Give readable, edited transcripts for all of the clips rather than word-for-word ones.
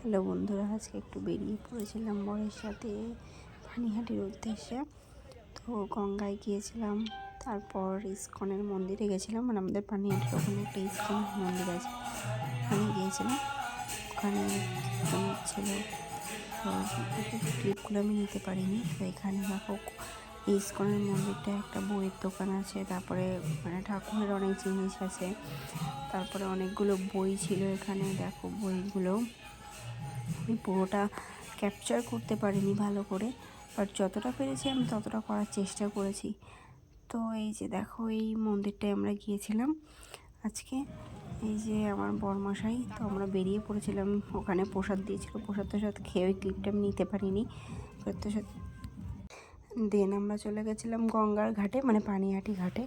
Hello বন্ধুরা, আজকে একটু বেরিয়ে পড়েছিলাম বরের সাথে পানিহাটির উদ্দেশ্যে। তো গঙ্গায় গিয়েছিলাম, তারপর ইস্কনের মন্দিরে গেছিলাম। মানে আমাদের পানিহাটির ওখানে একটা ইস্কনের মন্দির আছে, ওখানে গিয়েছিলাম। ওখানে কীর্তন ছিল, তো ক্লিপগুলো আমি নিতে পারিনি। তো এখানে দেখো এই ইস্কনের মন্দিরটা, একটা বইয়ের দোকান আছে, তারপরে মানে ঠাকুরের অনেক জিনিস আছে, তারপরে অনেকগুলো বই ছিল এখানে। দেখো বইগুলো আমি পুরোটা ক্যাপচার করতে পারিনি ভালো করে, বাট যতটা পেরেছি আমি ততটা করার চেষ্টা করেছি। তো এই যে দেখো, এই মন্দিরটায় আমরা গিয়েছিলাম আজকে। এই যে আমার বরমশাই, তো আমরা বেরিয়ে পড়েছিলাম। ওখানে প্রসাদ দিয়েছিল, প্রসাদ খেয়ে ওই ক্লিপটা আমি নিতে পারিনি। দেন আমরা চলে গেছিলাম গঙ্গার ঘাটে, মানে পানিহাটি ঘাটে।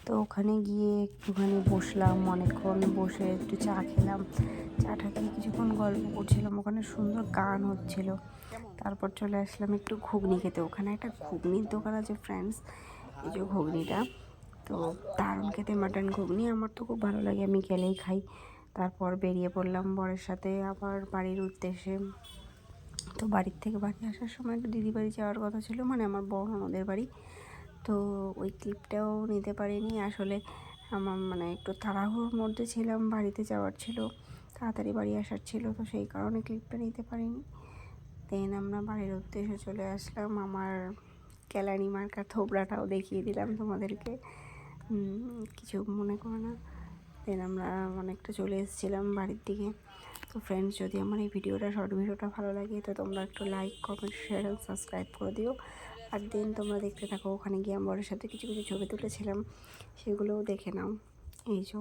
তো ওখানে গিয়ে একটুখানি বসলাম, অনেকক্ষণ বসে একটু চা খেলাম। চাটা খেয়ে কিছুক্ষণ গল্প করছিলাম, ওখানে সুন্দর গান হচ্ছিল। তারপর চলে আসলাম একটু ঘুগনি খেতে। ওখানে একটা ঘুগনির দোকান আছে ফ্রেন্ডস, এই যে ঘুগনিটা, তো দারুণ খেতে, মাটন ঘুগনি। আমার তো খুব ভালো লাগে, আমি গেলেই খাই। তারপর বেরিয়ে পড়লাম বরের সাথে আবার বাড়ির উদ্দেশ্যে। তো বাড়ির থেকে বাড়ি আসার সময় একটু দিদি বাড়ি যাওয়ার কথা ছিল, মানে আমার বড় ননদের বাড়ি। তো ওই ক্লিপটাও নিতে পারিনি আসলে। আমার মানে একটু তাড়াহুড়োর মধ্যে ছিলাম, বাড়িতে যাওয়ার ছিল, তাড়াতাড়ি বাড়ি আসার ছিল, তো সেই কারণে ক্লিপটা নিতে পারিনি। দেন আমরা বাড়ির উদ্দেশ্যে চলে আসলাম। আমার কেলানি মার্কা থোবড়াটাও দেখিয়ে দিলাম তোমাদেরকে, কিছু মনে করো না। দেন আমরা অনেকটা চলে এসেছিলাম বাড়ির দিকে। তো ফ্রেন্ডস, যদি আমার এই শর্ট ভিডিওটা ভালো লাগে, তো তোমরা একটু লাইক, কমেন্ট, শেয়ার এবং সাবস্ক্রাইব করে দিও। আর দেন তোমরা দেখতে থাকো। ওখানে গিয়ে আমার সাথে কিছু কিছু ছবি তুলেছিলাম, সেগুলোও দেখে নাও। এই যে,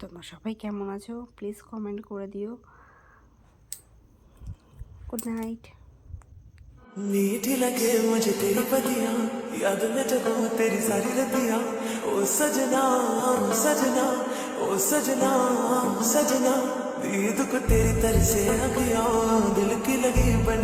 তোমরা সবাই কেমন আছো প্লিজ কমেন্ট করে দিও। Good night. मीठी लगे मुझे तेरी पतियां, याद में जगो तेरी सारी रतियां। ओ सजना सजना, ओ सजना सजना, दीद को तेरी तरह से अखियां, दिल की लगी बनी।